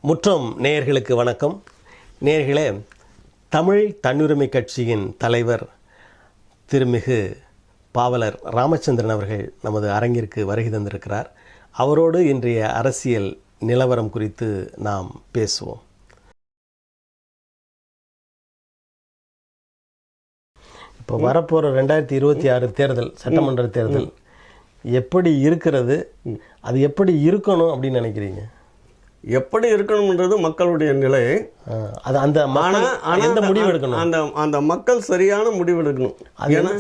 முற்றம் நேயர்களுக்கு வணக்கம். நேயர்களே, தமிழ் தன்னுரிமை கட்சியின் தலைவர் திருமிகு பாவலர் ராமச்சந்திரன் அவர்கள் நமது அரங்கிற்கு வருகை தந்திருக்கிறார். அவரோடு இன்றைய அரசியல் நிலவரம் குறித்து நாம் பேசுவோம். இப்போ வரப்போகிற 2026 தேர்தல், சட்டமன்ற தேர்தல் எப்படி இருக்கிறது, அது எப்படி இருக்கணும் அப்படின்னு நினைக்கிறீங்க? எப்படி இருக்கணும்ன்றது மக்களுடைய நிலை. அது அந்த முடிவு எடுக்கணும். அந்த மக்கள் சரியான முடிவு எடுக்கணும்.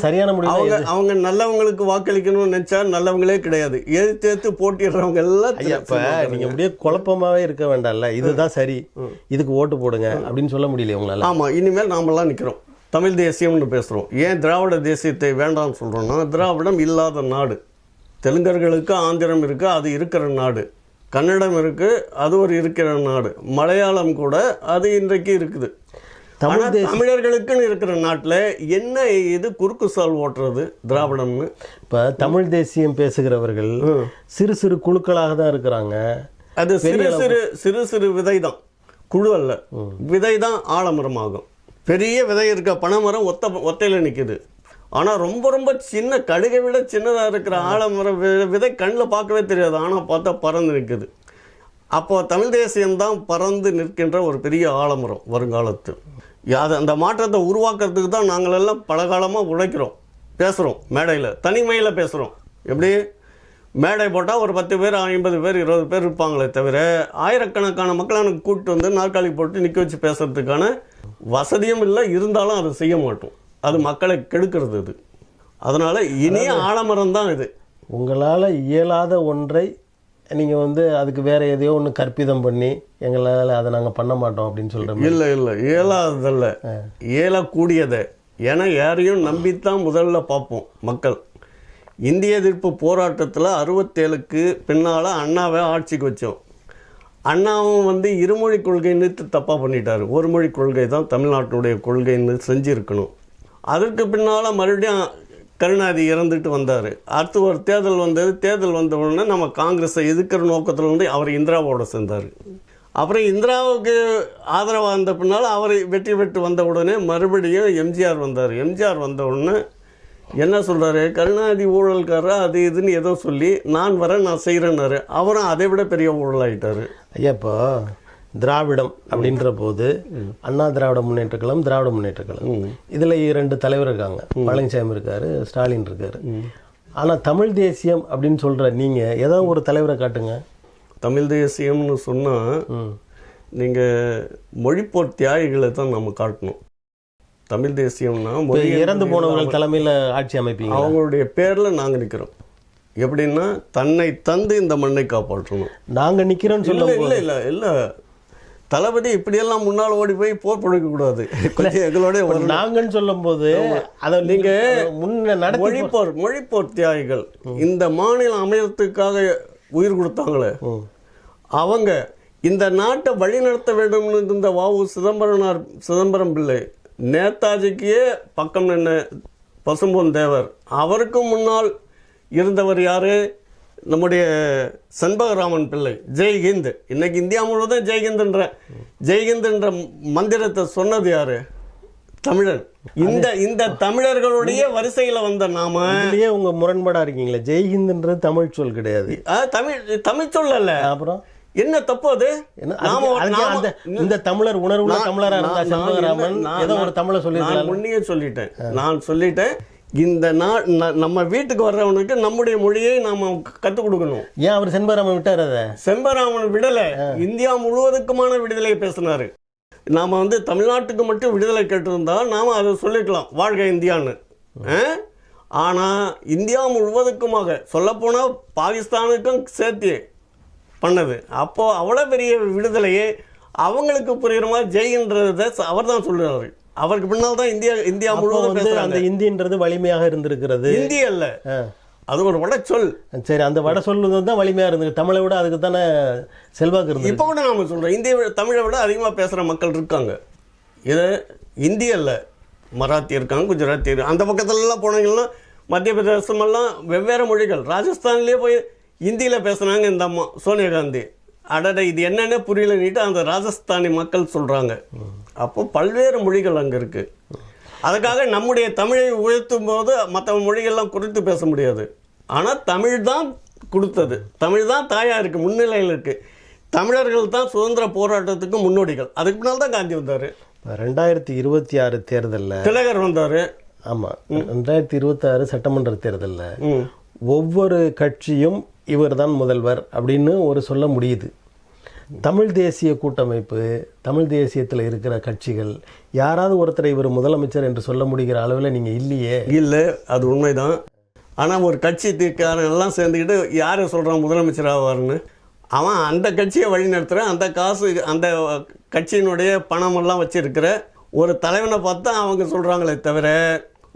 சரியான முடிவு. அவங்க நல்லவங்களுக்கு வாக்களிக்கணும்னு நினைச்சா நல்லவங்களே கிடையாது. எதிர்த்து போட்டிடுறவங்க எல்லாம். இப்ப நீங்க அப்படியே குழப்பமாவே இருக்க வேண்டாம்ல, இதுதான் சரி, இதுக்கு ஓட்டு போடுங்க அப்படின்னு சொல்ல முடியல உங்களால. ஆமா, இனிமேல் நாமெல்லாம் நிக்கிறோம், தமிழ் தேசியம்னு பேசுறோம். ஏன் திராவிட தேசியத்தை வேண்டாம்னு சொல்றோம்னா, திராவிடம் இல்லாத நாடு. தெலுங்கர்களுக்கு ஆந்திரம் இருக்கு, அது இருக்கிற நாடு. கன்னடம் இருக்கு, அது ஒரு இருக்கிற நாடு. மலையாளம் கூட அது இன்றைக்கு இருக்குது. தமிழர்களுக்குன்னு இருக்கிற நாட்டில் என்ன இது குறுக்கு சால் ஓட்டுறது திராவிடம்னு? இப்போ தமிழ் தேசியம் பேசுகிறவர்கள் சிறு சிறு குழுக்களாக தான் இருக்கிறாங்க. அது சிறு சிறு விதை தான், குழு அல்ல. விதை தான் ஆலமரமாகும். பெரிய விதை இருக்க பனைமரம் ஒத்தையில் நிற்குது. ஆனால் ரொம்ப ரொம்ப சின்ன, கடுகை விட சின்னதாக இருக்கிற ஆலமரம் விதை கண்ணில் பார்க்கவே தெரியாது, ஆனால் பார்த்தா பறந்து நிற்குது. அப்போது தமிழ் தேசியம்தான் பறந்து நிற்கின்ற ஒரு பெரிய ஆலமரம் வருங்காலத்தில். அந்த மாற்றத்தை உருவாக்குறதுக்கு தான் நாங்களெல்லாம் பல காலமாக உழைக்கிறோம், பேசுகிறோம், மேடையில் தனிமையில் பேசுகிறோம். எப்படி மேடை போட்டால் ஒரு 10 பேர் 50 பேர் 20 பேர் இருப்பாங்களே தவிர, ஆயிரக்கணக்கான மக்களை எனக்கு கூப்பிட்டு வந்து நாற்காலி போட்டு நிற்க வச்சு பேசுறதுக்கான வசதியும் இல்லை. இருந்தாலும் அதை செய்ய மாட்டோம், அது மக்களை கெடுக்கிறது. இது அதனால் இனிய ஆலமரம் தான் இது. உங்களால் இயலாத ஒன்றை நீங்கள் அதுக்கு வேறு எதையோ ஒன்று கற்பிதம் பண்ணி எங்களால் அதை நாங்கள் பண்ண மாட்டோம் அப்படின்னு சொல்கிறோம். இல்லை இயலாததில்ல, இயலக்கூடியதை. ஏன்னா யாரையும் நம்பித்தான் முதல்ல பார்ப்போம் மக்கள். இந்திய எதிர்ப்பு போராட்டத்தில் 67க்கு பின்னால் அண்ணாவை ஆட்சிக்கு வச்சோம். அண்ணாவும் இருமொழி கொள்கைன்னு தப்பாக பண்ணிட்டார். ஒரு மொழி கொள்கை தான் தமிழ்நாட்டினுடைய கொள்கைன்னு செஞ்சுருக்கணும். அதற்கு பின்னால் மறுபடியும் கருணாநிதி இறந்துட்டு வந்தார். அடுத்து ஒரு தேர்தல் வந்தது. தேர்தல் வந்த உடனே நம்ம காங்கிரஸை எதிர்க்கிற நோக்கத்தில் அவர் இந்திராவோட சேர்ந்தார். அப்புறம் இந்திராவுக்கு ஆதரவாக இருந்த பின்னால் அவர் வெற்றி பெற்று வந்த உடனே மறுபடியும் எம்ஜிஆர் வந்தார். எம்ஜிஆர் வந்த உடனே என்ன சொல்கிறாரு, கருணாநிதி ஊழல்காரா அது இதுன்னு ஏதோ சொல்லி நான் வரேன் நான் செய்கிறேன்னாரு. அவரும் அதை விட பெரிய ஊழலாயிட்டார். ஐயா, இப்போ திராவிடம் அப்படின்ற போது அண்ணா திராவிட முன்னேற்ற கழகம், திராவிட முன்னேற்ற கழகம், இதில் 2 தலைவர் இருக்காங்க. பழனிசாமி இருக்காரு, ஸ்டாலின் இருக்காரு. ஆனால் தமிழ் தேசியம் அப்படின்னு சொல்கிற நீங்கள் ஏதாவது ஒரு தலைவரை காட்டுங்க. தமிழ் தேசியம்னு சொன்னால் நீங்கள் மொழிப்போர் தியாகிகளை தான் நம்ம காட்டணும். தமிழ் தேசியம்னா இறந்து போனவர்கள் தலைமையில் ஆட்சி அமைப்பீங்க. அவங்களுடைய பேரில் நாங்கள் நிற்கிறோம். எப்படின்னா, தன்னை தந்து இந்த மண்ணை காப்பாற்றணும். நாங்கள் நிற்கிறோன்னு சொல்ல இல்லை தளபதி இப்படியெல்லாம் முன்னால் ஓடி போய் போர் பொழைக்கக்கூடாது. எங்களோட நாங்கன்னு சொல்லும் போது அதை நீங்கள் மொழிப்போர் தியாகிகள் இந்த மாநிலம் அமையறதுக்காக உயிர் கொடுத்தாங்களே, அவங்க இந்த நாட்டை வழி நடத்த வேண்டும்னு இருந்த வ.உ. சிதம்பரம் பிள்ளை, நேதாஜிக்கே பக்கம் நின்று பசும்பொன் தேவர், அவருக்கு முன்னால் இருந்தவர் யாரு, நம்முடைய செண்பகராமன் பிள்ளை. ஜெய்ஹிந்த், இன்னைக்கு இந்தியா முழுவதும் ஜெய்ஹிந்த் என்ற மந்திரத்தை சொன்னது யாரு? தமிழன். இந்த தமிழர்களுடைய வரிசையில வந்த நாம உங்க முரண்பாடா இருக்கீங்களா? ஜெய்ஹிந்த்ன்றது தமிழ் சொல் கிடையாது, தமிழ் சொல் அல்ல. அப்புறம் என்ன தப்பு அது? இந்த தமிழர் உணர்வுல தமிழரா இருந்தா செண்பகராமன் ஏதோ ஒரு தமிழை நான் சொல்லிட்டேன். இந்த நம்ம வீட்டுக்கு வர்றவனுக்கு நம்முடைய மொழியை நாம கற்றுக் கொடுக்கணும். ஏன் அவர் செண்பகராமன் விட்டார்? அதை செண்பகராமன் விடலை, இந்தியா முழுவதுக்குமான விடுதலை பேசினாரு. நாம தமிழ்நாட்டுக்கு மட்டும் விடுதலை கேட்டிருந்தா நாம அதை சொல்லிக்கலாம், வாழ்க இந்தியான்னு. ஆனால் இந்தியா முழுவதுக்குமாக, சொல்லப்போனால் பாகிஸ்தானுக்கும் சேர்த்து பண்ணது. அப்போ அவ்வளோ பெரிய விடுதலையே அவங்களுக்கு புரியுற மாதிரி ஜெய்ன்றதை அவர் தான் சொல்லுறாரு. அவருக்கு பின்னால் தான் இந்தியா முழுவதும் அந்த இந்தின்றது வலிமையாக இருந்திருக்கிறது. இந்தி அல்ல, அது ஒரு வட சொல். சரி, அந்த வட சொல்லுறது தான் வலிமையாக இருந்தது. தமிழை விட அதுக்கு தானே செல்வாக்கு இருந்தது. இப்போ கூட நாம சொல்கிறோம், தமிழை விட அதிகமாக பேசுகிற மக்கள் இருக்காங்க. இது இந்தி அல்ல, மராத்தி இருக்காங்க, குஜராத்தி இருக்காங்க. அந்த பக்கத்துலலாம் போனீங்கன்னா மத்திய பிரதேசமெல்லாம் வெவ்வேறு மொழிகள். ராஜஸ்தான்லேயே போய் இந்தியில் பேசுனாங்க இந்த அம்மா சோனியா காந்தி. அடடை இது என்னென்ன புரியலன்னுட்டு அந்த ராஜஸ்தானி மக்கள் சொல்கிறாங்க. அப்போ பல்வேறு மொழிகள் அங்கே இருக்குது. அதுக்காக நம்முடைய தமிழை உயர்த்தும் போது மற்ற மொழிகள்லாம் குறித்து பேச முடியாது. ஆனால் தமிழ் தான் கொடுத்தது, தமிழ் தான் தாயாக இருக்குது, முன்னிலையில் இருக்குது. தமிழர்கள் தான் சுதந்திர போராட்டத்துக்கு முன்னோடிகள். அதுக்கு முன்னால் தான் காந்தி வந்தார். 2026 தேர்தலில் திலகர் வந்தார். ஆமாம், 2026 சட்டமன்ற தேர்தலில் ஒவ்வொரு கட்சியும் இவர் தான் முதல்வர் அப்படின்னு ஒரு சொல்ல முடியுது. தமிழ் தேசிய கூட்டமைப்பு, தமிழ் தேசியத்தில் இருக்கிற கட்சிகள் யாராவது ஒருத்தரை இவர் முதலமைச்சர் என்று சொல்ல முடிகிற அளவில் நீங்கள் இல்லையே. இல்லை, அது உண்மைதான். ஆனால் ஒரு கட்சி தீர்க்காரன் எல்லாம் சேர்ந்துக்கிட்டு யாரை சொல்கிறான் முதலமைச்சர் ஆவார்னு, அவன் அந்த கட்சியை வழி நடத்துகிற, அந்த காசு அந்த கட்சியினுடைய பணமெல்லாம் வச்சுருக்கிற ஒரு தலைவனை பார்த்து அவங்க சொல்கிறாங்களே தவிர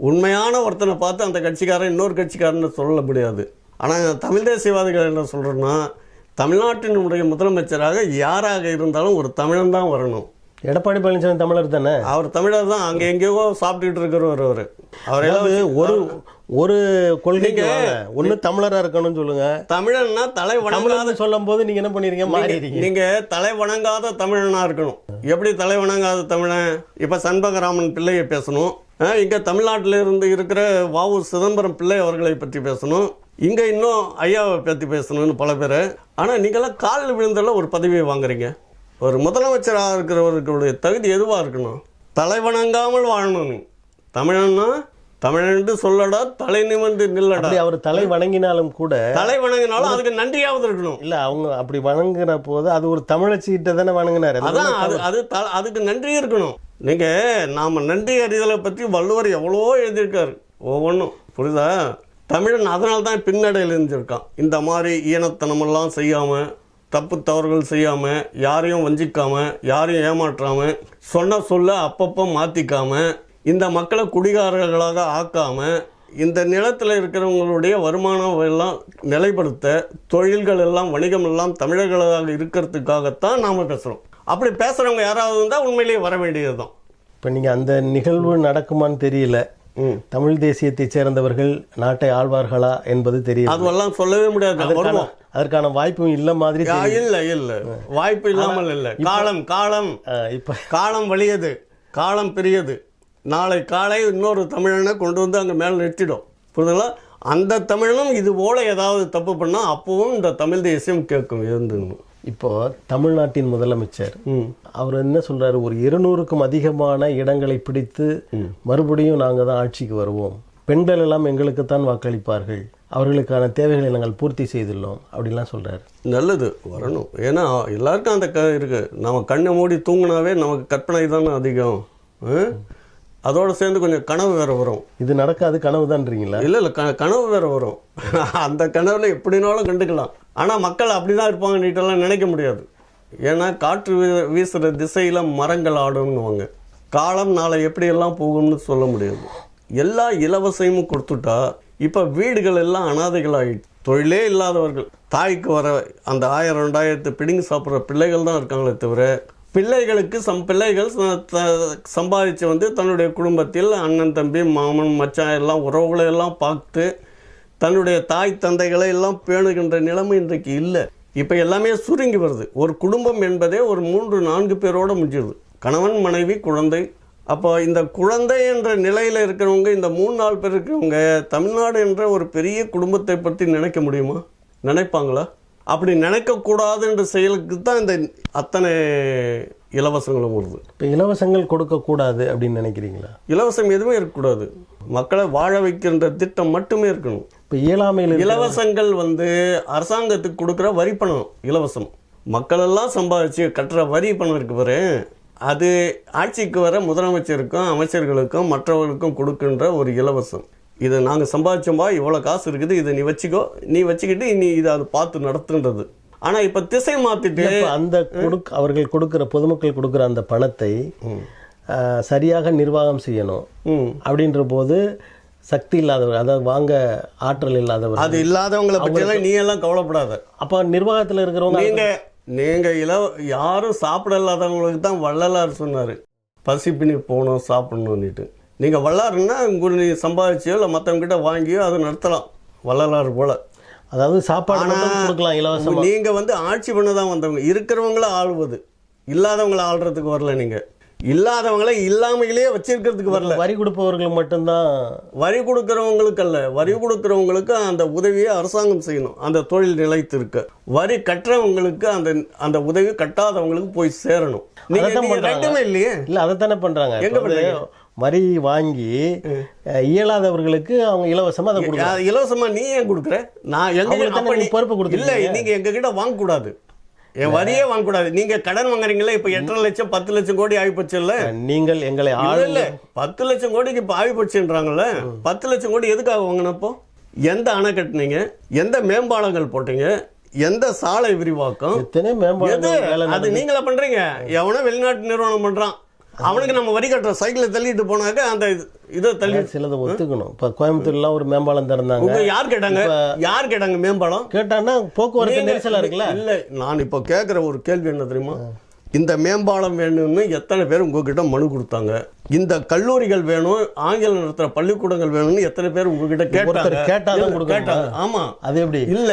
உண்மையான ஒருத்தனை பார்த்து அந்த கட்சிக்காரன் இன்னொரு கட்சிக்காரன்னு சொல்ல முடியாது. ஆனால் தமிழ் தேசியவாதிகள் என்ன சொல்கிறோன்னா, தமிழ்நாட்டினுடைய முதலமைச்சராக யாராக இருந்தாலும் ஒரு தமிழன் தான் வரணும். எடப்பாடி பழனிசாமி தமிழர் தானே? அவர் தமிழர் தான். அங்கே எங்கேயோ சாப்பிட்டுட்டு இருக்கிறவர் அவர் ஒரு ஒரு கொள்கைக்கு ஒன்று தமிழராக இருக்கணும்னு சொல்லுங்க. தமிழன்னா தலை வணங்காத சொல்லும் போது நீங்கள் என்ன பண்ணிருக்கீங்க, மாறிடுறீங்க. நீங்கள் தலை வணங்காத தமிழனாக இருக்கணும். எப்படி தலை வணங்காத தமிழன்? இப்போ சண்பகராமன் பிள்ளையை பேசணும், இங்கே தமிழ்நாட்டில் இருந்து இருக்கிற வ.உ. சிதம்பரம் பிள்ளை அவர்களை பற்றி பேசணும், இங்கே இன்னும் ஐயாவை பற்றி பேசணும்னு பல பேர். ஆனால் நீங்களாம் காலில் விழுந்தெல்லாம் ஒரு பதவியை வாங்குறீங்க. ஒரு முதலமைச்சராக இருக்கிறவர்களுடைய தகுதி எதுவாக இருக்கணும்? தலை வணங்காமல் வாழணும். நீ தமிழன்னா தமிழன்று சொல்லடா, தலை நிமிர்ந்து நில்லடா. அவர் தலை வணங்கினாலும் கூட, தலை வணங்கினாலும் அதுக்கு நன்றியாவது இருக்கணும். இல்லை, அவங்க அப்படி வணங்குற போது அது ஒரு தமிழச்சிகிட்ட தானே வணங்கினார். அதான் அதுக்கு நன்றி இருக்கணும். நீங்கள் நாம் நன்றி அறிதலை பற்றி வள்ளுவர் எவ்வளோ எழுதியிருக்காரு ஒவ்வொன்றும், புரியுதா? தமிழன் அதனால தான் பின்னடையில் இருந்திருக்கான். இந்த மாதிரி ஈனத்தனமெல்லாம் செய்யாமல், தப்பு தவறுகள் செய்யாமல், யாரையும் வஞ்சிக்காமல், யாரையும் ஏமாற்றாமல், சொன்ன சொல்ல அப்பப்போ மாற்றிக்காமல், இந்த மக்களை குடிகாரர்களாக ஆக்காமல், இந்த நிலத்தில் இருக்கிறவங்களுடைய வருமானம் எல்லாம் நிலைப்படுத்த, தொழில்கள் எல்லாம் வணிகம் எல்லாம் தமிழர்களாக இருக்கிறதுக்காகத்தான் நாம் பேசுகிறோம். அப்படி பேசுகிறவங்க யாராவது இருந்தால் உண்மையிலேயே வர வேண்டியது தான். இப்போ நீங்கள் அந்த நிகழ்வு நடக்குமான்னு தெரியல. தமிழ் தேசியத்தை சேர்ந்தவர்கள் நாட்டை ஆழ்வார்களா என்பது தெரியும். அதெல்லாம் சொல்லவே முடியாது. அதற்கான வாய்ப்பும் இல்லை மாதிரி. இல்லை வாய்ப்பு இல்லாமல் இல்லை. காலம் வலியது, காலம் பெரியது. நாளை காலை இன்னொரு தமிழனை கொண்டு வந்து அங்கே மேலே நிறுத்திடும், புரியுதுங்களா? அந்த தமிழனும் இது போல ஏதாவது தப்பு பண்ணால் அப்பவும் இந்த தமிழ் தேசியம் கேட்கும் இருந்துன்னு. இப்போ தமிழ்நாட்டின் முதலமைச்சர் அவர் என்ன சொல்றாரு, ஒரு 200க்கும் அதிகமான இடங்களை பிடித்து மறுபடியும் நாங்கள் தான் ஆட்சிக்கு வருவோம், பெண்கள் எல்லாம் எங்களுக்குத்தான் வாக்களிப்பார்கள், அவர்களுக்கான தேவைகளை நாங்கள் பூர்த்தி செய்துள்ளோம் அப்படின்லாம் சொல்றாரு. நல்லது, வரணும். ஏன்னா எல்லாருக்கும் அந்த இருக்கு. நம்ம கண்ணை மூடி தூங்கினாவே நமக்கு கற்பனை தானே அதிகம். அதோடு சேர்ந்து கொஞ்சம் கனவு வேறு வரும். இது நடக்காது, கனவு தான்றீங்களா? இல்லை, கனவு வேறு வரும். அந்த கனவுல எப்படினாலும் கண்டுக்கலாம். ஆனால் மக்கள் அப்படி தான் இருப்பாங்க நீட்டெல்லாம் நினைக்க முடியாது. ஏன்னா காற்று வீசுகிற திசையில் மரங்கள் ஆடும்னுவாங்க. காலம் நாளை எப்படியெல்லாம் போகும்னு சொல்ல முடியாது. எல்லா இலவசமும் கொடுத்துட்டா இப்போ வீடுகள் எல்லாம் அனாதைகள் ஆகிடுச்சு. தொழிலே இல்லாதவர்கள், தாய்க்கு வர அந்த 1000-2000 பிடிங்கி சாப்பிட்ற பிள்ளைகள் தான் இருக்காங்களே தவிர, பிள்ளைகளுக்கு பிள்ளைகள் சம்பாதிச்சு வந்து தன்னுடைய குடும்பத்தில் அண்ணன் தம்பி மாமன் மச்சான் எல்லாம் உறவுகளை எல்லாம் பார்த்து தன்னுடைய தாய் தந்தைகளை எல்லாம் பேணுகின்ற நிலைமை இன்றைக்கு இல்லை. இப்போ எல்லாமே சுருங்கி வருது. ஒரு குடும்பம் என்பதே ஒரு 3-4 பேரோடு முடிஞ்சிருது. கணவன், மனைவி, குழந்தை. அப்போ இந்த குழந்தை என்ற நிலையில் இருக்கிறவங்க, இந்த 3-4 பேர் இருக்கிறவங்க தமிழ்நாடு என்ற ஒரு பெரிய குடும்பத்தை பற்றி நினைக்க முடியுமா? நினைப்பாங்களா? அப்படி நினைக்கக்கூடாது என்ற செயலுக்கு தான் இந்த அத்தனை இலவசங்களும் வருது. இப்போ இலவசங்கள் கொடுக்கக்கூடாது அப்படின்னு நினைக்கிறீங்களா? இலவசம் எதுவுமே இருக்கக்கூடாது. மக்களை வாழ வைக்கின்ற திட்டம் மட்டுமே இருக்கணும். இப்போ இயலாமையில் இலவசங்கள் வந்து அரசாங்கத்துக்கு கொடுக்குற வரி பணம் இலவசம். மக்களெல்லாம் சம்பாதிச்சு கட்டுற வரி பணம் இருக்கு பாரு, அது ஆட்சிக்கு வர முதலமைச்சருக்கும் அமைச்சர்களுக்கும் மற்றவர்களுக்கும் கொடுக்கின்ற ஒரு இலவசம். இதை நாங்கள் சம்பாதிச்சோம்பா, இவ்வளோ காசு இருக்குது, இதை நீ வச்சுக்கோ, நீ வச்சுக்கிட்டு நீ இதை அதை பார்த்து நடத்துன்றது. ஆனால் இப்போ திசை மாற்றிட்டு அந்த அவர்கள் கொடுக்குற, பொதுமக்கள் கொடுக்குற அந்த பணத்தை சரியாக நிர்வாகம் செய்யணும் அப்படின்ற போது சக்தி இல்லாதவர், அதாவது வாங்க ஆற்றல் இல்லாதவர், அது இல்லாதவங்களை பற்றியெல்லாம் நீ எல்லாம் கவலைப்படாத. அப்போ நிர்வாகத்தில் இருக்கிறவங்க நீங்கள் யாரும் சாப்பிட இல்லாதவங்களுக்கு தான் வள்ளலார் சொன்னார், பசிப்பினி போகணும் சாப்பிடணும்னுட்டு. நீங்கள் வல்லாருன்னா உங்களுக்கு நீ சம்பாதிச்சியோ இல்லை மற்றவங்ககிட்ட வாங்கியோ அதை நடத்தலாம் வள்ளலார் போல். அதாவது சாப்பாடு மட்டும் கொடுக்கலாம் இலவசமா. நீங்க வந்து ஆட்சி பண்ண தான் வந்தவங்க, இருக்கிறவங்கள ஆளுவது, இல்லாதவங்கள ஆள்றதுக்கு வரல. நீங்க இல்லாதவங்கள இல்லாமையிலேயே வச்சிருக்கிறதுக்கு வரல. வரி கொடுப்பவர்கள் மட்டும்தான். வரி கொடுக்கறவங்களுக்கு அல்ல, வரி கொடுக்கறவங்களுக்கு அந்த உதவியை அரசாங்கம் செய்யணும், அந்த தொழில் நிலைத்து இருக்க. வரி கட்டுறவங்களுக்கு அந்த அந்த உதவி கட்டாதவங்களுக்கு போய் சேரணும். நீங்க ரெண்டுமே இல்லையே. இல்ல அதைத்தானே பண்றாங்க. எங்க பண்றீங்க? வரி வாங்கி இயலாதவர்களுக்கு அவங்க இலவசமா அதை கொடுக்குறாங்க. இலவசமா நீ ஏன் கொடுக்குற? நான் எங்க பொறுப்பு கொடுத்து இல்ல, நீங்க எங்க கிட்ட வாங்க கூடாது, என் வரியே வாங்கக்கூடாது. நீங்க கடன் வாங்குறீங்களா? இப்ப 8.5 லட்சம் 10 லட்சம் கோடி ஆகிப்போச்சு இல்ல. நீங்கள் எங்களை இல்ல 10 லட்சம் கோடிக்கு இப்ப ஆகிப்போச்சுன்றாங்கல்ல. 10 லட்சம் கோடி எதுக்காக வாங்கினப்போ? எந்த அணை கட்டினீங்க? எந்த மேம்பாலங்கள் போட்டீங்க? எந்த சாலை விரிவாக்கம்? எத்தனை மேம்பாலம் அது நீங்களா பண்றீங்க? எவனோ வெளிநாட்டு நிறுவனம் பண்றான், அவனுக்கு நம்ம வரி கட்டுற சைக்கிளை தள்ளிட்டு போனாக்க அந்த இதை தள்ளி சிலதை ஒத்துக்கணும். இப்ப கோயம்புத்தூர்லாம் ஒரு மேம்பாலம் திறந்தாங்க. யார் கேட்டாங்க மேம்பாலம்? கேட்டான்னா போக்குவரத்து நெரிசலா இருக்குல்ல. இல்ல, நான் இப்ப கேட்கிற ஒரு கேள்வி என்ன தெரியுமா? இந்த மேம்பாலம் வேணும்னு எத்தனை பேர் உங்ககிட்ட மனு கொடுத்தாங்க? இந்த கல்லூரிகள் வேணும், ஆங்கிலம் நடத்துற பள்ளிக்கூடங்கள் வேணும்னு எத்தனை பேர் உங்ககிட்ட கேட்டாங்க? ஆமா, அது எப்படி? இல்ல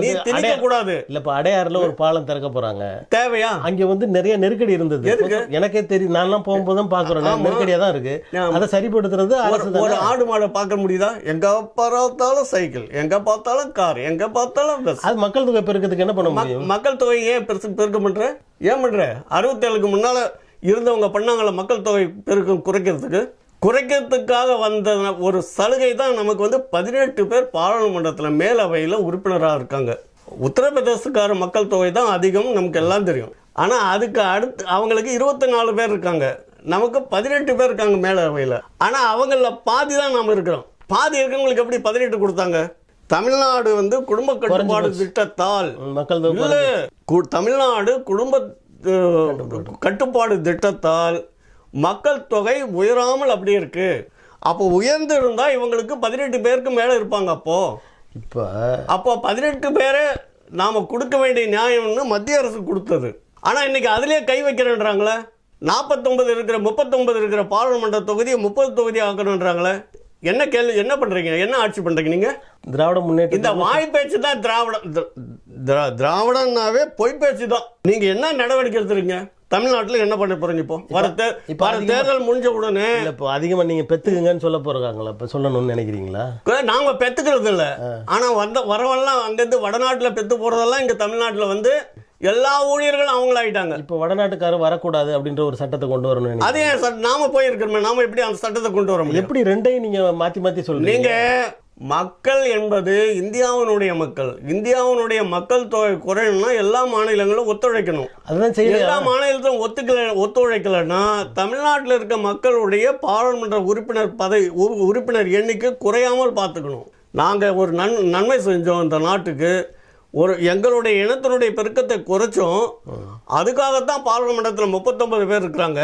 நீ திணிக்க கூடாது. இல்ல இப்ப அடையாறுல ஒரு பாலம் திறக்க போறாங்க, தேவையா? அங்க வந்து நிறைய நெருக்கடி இருந்தது. எனக்கே தெரியும், நான் போகும்போதுதான் பாக்குறேன், நெருக்கடியா தான் இருக்கு. அதை சரிப்படுத்துறது ஒரு ஆடு மாடை பார்க்க முடியுதா? எங்க பார்த்தாலும் சைக்கிள், எங்க பார்த்தாலும் கார், எங்க பார்த்தாலும் பஸ். அது மக்கள் தொகை பெருக்கிறதுக்கு என்ன பண்ண முடியும்? மக்கள் தொகை ஏன் பெருக்க பண்ற? ஏன் பண்ற? 67க்கு முன்னால இருந்தவங்க பண்ணாங்கள மக்கள் தொகை பெருக்கம் குறைக்கிறதுக்காக வந்த ஒரு சலுகை தான் நமக்கு வந்து 18 பேர் பாராளுமன்றத்தில் மேலவையில் உறுப்பினராக இருக்காங்க. உத்தரப்பிரதேசக்கார மக்கள் தொகை தான் அதிகம், நமக்கு எல்லாம் தெரியும். ஆனால் அதுக்கு அடுத்து அவங்களுக்கு 24 பேர் இருக்காங்க, நமக்கு 18 பேர் இருக்காங்க மேலவையில். ஆனால் அவங்கள பாதி தான் நாம் இருக்கிறோம். பாதி இருக்கவங்களுக்கு எப்படி 18 கொடுத்தாங்க? தமிழ்நாடு வந்து குடும்ப கட்டுப்பாடு திட்டத்தால் தமிழ்நாடு குடும்ப கட்டுப்பாடு திட்டத்தால் மக்கள் தொகை உயராமல் அப்படி இருக்கு. அப்போ உயர்ந்து இருந்தா இவங்களுக்கு 18 பேருக்கு மேல இருப்பாங்க. அப்போ 18 பேரை நாம கொடுக்க வேண்டிய நியாயம்னு மத்திய அரசு கொடுத்தது. ஆனா இன்னைக்கு அதுலயே கை வைக்கிறேன்றாங்களே. 49 இருக்கிற 39 இருக்கிற பாராளுமன்ற தொகுதியை 30 தொகுதி ஆக்கணுன்றாங்களே. என்ன கேள்வி? என்ன பண்றீங்க? என்ன ஆட்சி பண்றீங்க நீங்க? திராவிட முன்னேற்ற இந்த வாய் பேச்சு தான் திராவிடம்னாவே பொய் பேச்சு தான். நீங்க என்ன நடவடிக்கை எடுத்துறீங்க? தமிழ்நாட்டுல என்ன பண்ண போறீங்க? இப்போ தேர்தல் முடிஞ்ச உடனே இப்போ அதிகமா நீங்க பெத்துக்குங்கன்னு சொல்ல போறாங்களா? இப்ப சொல்லணும்னு நினைக்கிறீங்களா? நாங்க பெத்துக்கிறது இல்ல. ஆனா வரவெல்லாம் அங்கிருந்து வடநாட்டுல பெத்து போறதெல்லாம் இங்க தமிழ்நாட்டுல வந்து எல்லா ஊழியர்களும் அவங்களாயிட்டாங்க. இப்போ வடநாட்டுக்காரர் வரக்கூடாது அப்படின்ற ஒரு சட்டத்தை கொண்டு வரணும். அதே நாம போயிருக்கிறோமே, நாம எப்படி அந்த சட்டத்தை கொண்டு வர முடியும்? எப்படி ரெண்டையும் நீங்க மாத்தி சொல்றீங்க? நீங்க மக்கள் என்பது இந்தியாவினுடைய மக்கள். இந்தியாவினுடைய மக்கள் தொகை குறையணும்னா எல்லா மாநிலங்களும் ஒத்துழைக்கணும். அதுதான் செய்ய. எல்லா மாநிலத்திலும் ஒத்துழைக்கலன்னா தமிழ்நாட்டில் இருக்க மக்களுடைய பாராளுமன்ற உறுப்பினர் எண்ணிக்கை குறையாமல் பார்த்துக்கணும். நாங்கள் ஒரு நன்மை செஞ்சோம் இந்த நாட்டுக்கு. எங்களுடைய இனத்தினுடைய பெருக்கத்தை குறைச்சோம். அதுக்காகத்தான் பாராளுமன்றத்தில் 39 பேர் இருக்கிறாங்க.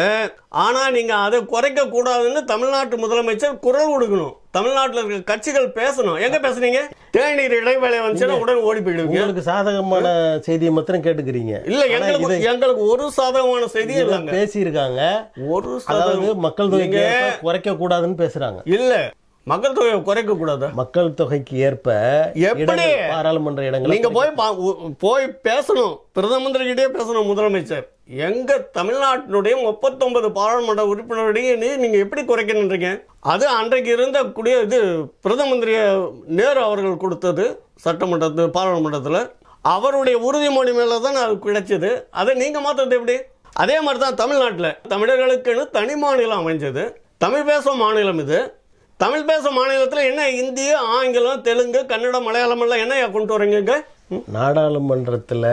ஆனால் நீங்கள் அதை குறைக்க கூடாதுன்னு தமிழ்நாட்டு முதலமைச்சர் குரல் கொடுக்கணும். தமிழ்நாட்டில் இருக்க கட்சிகள் பேசணும். எங்க பேசுனீங்க? தேநீர் இடைவேளை வந்துச்சுன்னா உடனே ஓடி போயிடுவீங்க. உங்களுக்கு சாதகமான செய்தியை மாத்திரம் கேட்டுக்கிறீங்க. இல்ல, எங்களுக்கு ஒரு சாதகமான செய்தியும் இல்லைங்க. பேசியிருக்காங்க. அதாவது மக்கள் தொகை குறைக்க கூடாதுன்னு பேசுறாங்க. இல்ல, மக்கள் தொகையை குறைக்க கூடாது. மக்கள் தொகைக்கு ஏற்ப எப்படி பாராளுமன்ற இடங்கள் நீங்க போய் பேசணும். பிரதம கிட்டே பேசணும் முதலமைச்சர். எங்க தமிழ்நாட்டினுடைய 39 பாராளுமன்ற உறுப்பினருடைய நீங்க எப்படி குறைக்கணுன்றீங்க? அது அன்றைக்கு இருந்த பிரதம மந்திரி நேரு அவர்கள் கொடுத்தது சட்டமன்றத்தில் பாராளுமன்றத்தில். அவருடைய உறுதிமொழி மேல தான் அது கிடைச்சது. அதை நீங்க மாத்தது எப்படி? அதே மாதிரி தான் தமிழ்நாட்டில் தமிழர்களுக்குன்னு தனி மாநிலம் அமைஞ்சது. தமிழ் பேசும் மாநிலம் இது. தமிழ் பேசும் மாநிலத்தில் என்ன இந்தி, ஆங்கிலம், தெலுங்கு, கன்னடம், மலையாளம் எல்லாம் என்ன கொண்டு வரீங்க? நாடாளுமன்றத்தில்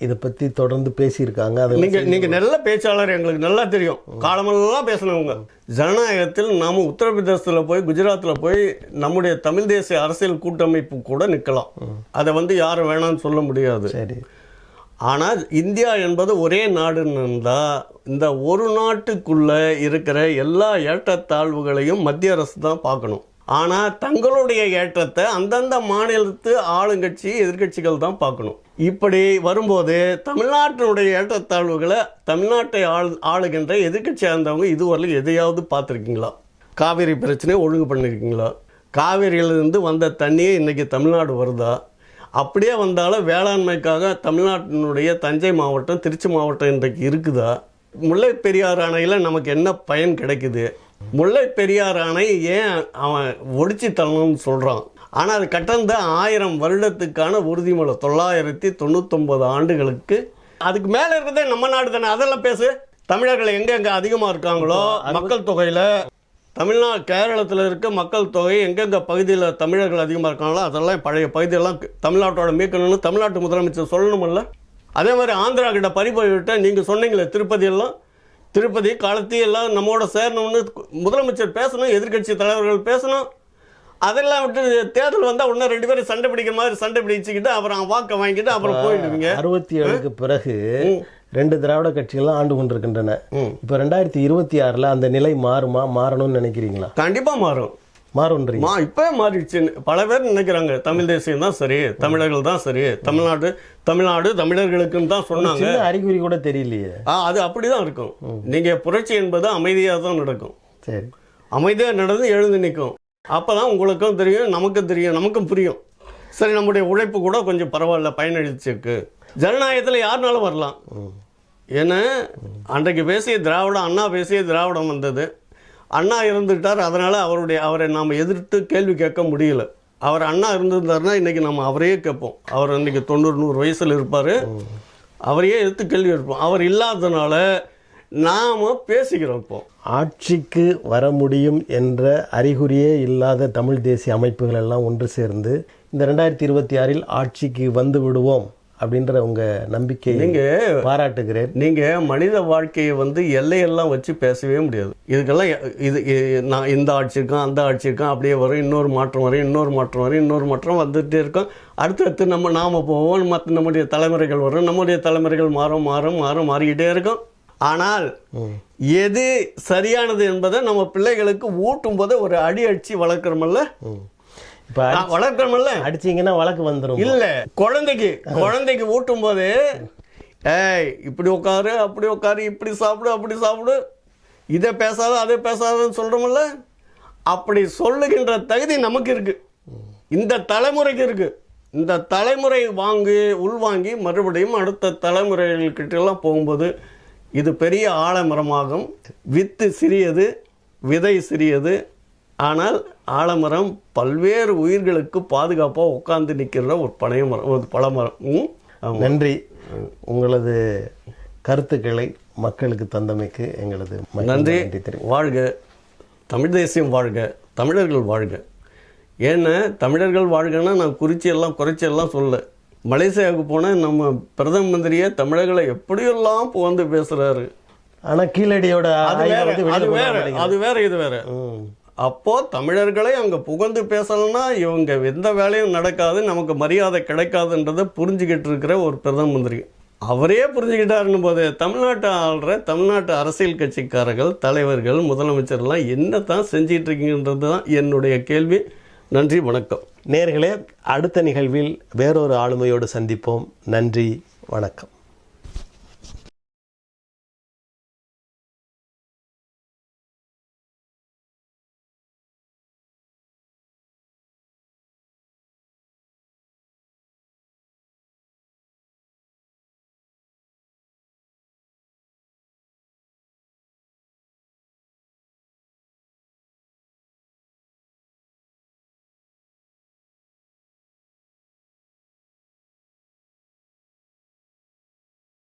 இதை பற்றி தொடர்ந்து பேசியிருக்காங்க. நீங்க நல்ல பேச்சாளர், எங்களுக்கு நல்லா தெரியும். காலமெல்லாம் பேசினவங்க. ஜனநாயகத்தில் நாம உத்தரப்பிரதேசத்தில் போய் குஜராத்தில் போய் நம்முடைய தமிழ் தேசிய அரசியல் கூட்டமைப்பு கூட நிற்கலாம். அதை வந்து யாரும் வேணாம்னு சொல்ல முடியாது. சரி. ஆனால் இந்தியா என்பது ஒரே நாடுன்னு இருந்தால் இந்த ஒரு நாட்டுக்குள்ள இருக்கிற எல்லா ஏற்றத்தாழ்வுகளையும் மத்திய அரசு தான் பார்க்கணும். ஆனால் தங்களுடைய ஏற்றத்தை அந்தந்த மாநிலத்து ஆளுங்கட்சி எதிர்கட்சிகள் தான் பார்க்கணும். இப்படி வரும்போது தமிழ்நாட்டினுடைய ஏற்றத்தாழ்வுகளை தமிழ்நாட்டை ஆளுகின்ற எதிர்கட்சி ஆழ்ந்தவங்க இதுவரையிலும் எதையாவது பார்த்துருக்கீங்களா? காவிரி பிரச்சனையை ஒழுங்கு பண்ணியிருக்கீங்களா? காவேரியிலிருந்து வந்த தண்ணியே இன்றைக்கி தமிழ்நாடு வருதா? அப்படியே வந்தாலும் வேளாண்மைக்காக தமிழ்நாட்டினுடைய தஞ்சை மாவட்டம், திருச்சி மாவட்டம் இன்றைக்கு இருக்குதா? முல்லை பெரியாறு அணையில் நமக்கு என்ன பயன் கிடைக்குது? முல்லை பெரியாறு அணை ஏன் அவன் ஒடிச்சு தள்ளணும்னு சொல்கிறான். ஆனால் அது கடந்த 1000 வருடத்துக்கான உறுதிமொழி, 999 ஆண்டுகளுக்கு. அதுக்கு மேலே இருக்கிறதே நம்ம நாடு தானே. அதெல்லாம் பேசு. தமிழர்கள் எங்கெங்கே அதிகமாக இருக்காங்களோ மக்கள் தொகையில், கேரளத்தில் இருக்க மக்கள் தொகை எங்கெங்கே பகுதியில் தமிழர்கள் அதிகமாக இருக்காங்களோ அதெல்லாம் பழைய பகுதியெல்லாம் தமிழ்நாட்டோட மீட்கணும்னு தமிழ்நாட்டு முதலமைச்சர் சொல்லணுமில்ல. அதே மாதிரி ஆந்திரா கிட்ட பறிபோய்விட்ட நீங்கள் சொன்னீங்களே, திருப்பதி காலத்தி எல்லாம் நம்மோட சேரணும்னு முதலமைச்சர் பேசணும், எதிர்கட்சி தலைவர்கள் பேசணும். அதெல்லாம் விட்டு தேர்தல் வந்தால் உடனே 2 பேரும் சண்டை பிடிக்கிற மாதிரி சண்டை பிடிச்சிக்கிட்டு அப்புறம் வாக்கை வாங்கிட்டு அப்புறம் போயிடுவீங்க. 67க்கு பிறகு 2 திராவிட கட்சிகள்லாம் ஆண்டு கொண்டிருக்கின்றன. இப்போ 2026ல் அந்த நிலை மாறுமா? மாறணும்னு நினைக்கிறீங்களா? கண்டிப்பாக மாறும். இப்போ மாறிடுச்சு. பல பேர் நினைக்கிறாங்க தமிழ் தேசியம் தான் சரி, தமிழர்கள் தான் சரி, தமிழ்நாடு தமிழர்களுக்குன்னு தான் சொன்னாங்க. அறிகுறி கூட தெரியலையே. அது அப்படிதான் இருக்கும். நீங்க புரட்சி என்பது அமைதியாக தான் நடக்கும். சரி, அமைதியாக நடந்து எழுந்து நிற்கும். அப்போதான் உங்களுக்கும் தெரியும், நமக்கும் தெரியும், நமக்கும் புரியும். சரி, நம்முடைய உழைப்பு கூட கொஞ்சம் பரவாயில்ல, பயனளிச்சிருக்கு. ஜனநாயகத்தில் யாருனாலும் வரலாம். ஏன்னா அன்றைக்கு அண்ணா பேசிய திராவிடம் வந்தது. அண்ணா இருந்துட்டார். அதனால் அவரை நாம் எதிர்த்து கேள்வி கேட்க முடியல. அண்ணா இருந்திருந்தாருன்னா இன்றைக்கி நம்ம அவரையே கேட்போம். அவர் இன்றைக்கி 90-100 வயசில் இருப்பார். அவரையே எதிர்த்து கேள்வி கேட்போம். அவர் இல்லாததுனால நாம் பேசிக்கிறோம். இப்போ ஆட்சிக்கு வர முடியும் என்ற அறிகுறியே இல்லாத தமிழ் தேசிய அமைப்புகள் எல்லாம் ஒன்று சேர்ந்து இந்த 2026ல் ஆட்சிக்கு வந்து விடுவோம் அப்படின்ற உங்க நம்பிக்கை நீங்கள் பாராட்டுகிறேன். நீங்கள் மனித வாழ்க்கையை எல்லையெல்லாம் வச்சு பேசவே முடியாது. இதுக்கெல்லாம் நான் இந்த ஆட்சி இருக்கேன், அந்த ஆட்சி இருக்கேன், அப்படியே வரும், இன்னொரு மாற்றம் வரும், இன்னொரு மாற்றம் வந்துகிட்டே இருக்கும். அடுத்தடுத்து நாம் போவோம், மற்ற நம்முடைய தலைமுறைகள் வரும், நம்முடைய தலைமுறைகள் மாறிக்கிட்டே இருக்கும். ஆனால் எது சரியானது என்பதை நம்ம பிள்ளைகளுக்கு ஊட்டும் போது ஒரு அடிச்சு வளர்க்குறோம்ல. வளர்க்கணும்ல, அடிச்சிங்கன்னா வழக்கு வந்துடும். இல்லை, குழந்தைக்கு ஊட்டும் போது இப்படி உட்காரு, அப்படி உட்காரு, இப்படி சாப்பிடு, அப்படி சாப்பிடு, இதை பேசாத அதை பேசாதன்னு சொல்கிறோம்ல. அப்படி சொல்லுகின்ற தகுதி நமக்கு இருக்கு, இந்த தலைமுறைக்கு இருக்கு. இந்த தலைமுறை உள்வாங்கி மறுபடியும் அடுத்த தலைமுறைகள்கிட்டலாம் போகும்போது இது பெரிய ஆலமரமாகும். வித்து சிறியது, விதை சிறியது, ஆனால் ஆலமரம் பல்வேறு உயிர்களுக்கு பாதுகாப்பாக உட்கார்ந்து நிற்கிற ஒரு பழமரம். நன்றி. உங்களது கருத்துக்களை மக்களுக்கு தந்தமைக்கு எங்களது நன்றி. வாழ்க தமிழ் தேசியம், வாழ்க தமிழர்கள், வாழ்க. ஏன்னா தமிழர்கள் வாழ்கன்னா நான் குறைச்சியெல்லாம் சொல்ல. மலேசியாவுக்கு போனால் நம்ம பிரதம மந்திரியே தமிழர்களை எப்படியெல்லாம் புகழ்ந்து பேசுகிறாரு. ஆனால் கீழடியோட அது வேற இது வேற. அப்போ தமிழர்களை அங்கே புகழ்ந்து பேசலன்னா இவங்க எந்த வேலையும் நடக்காது, நமக்கு மரியாதை கிடைக்காதுன்றதை புரிஞ்சுக்கிட்டு இருக்கிற ஒரு பிரதம மந்திரி. அவரே புரிஞ்சுக்கிட்டாருன்னு போது தமிழ்நாட்டு அரசியல் கட்சிக்காரர்கள், தலைவர்கள், முதலமைச்சர்லாம் என்ன தான் செஞ்சிட்டு இருக்கீங்கன்றது தான் என்னுடைய கேள்வி. நன்றி, வணக்கம். நேயர்களே, அடுத்த நிகழ்வில் வேறொரு ஆளுமையோடு சந்திப்போம். நன்றி, வணக்கம்.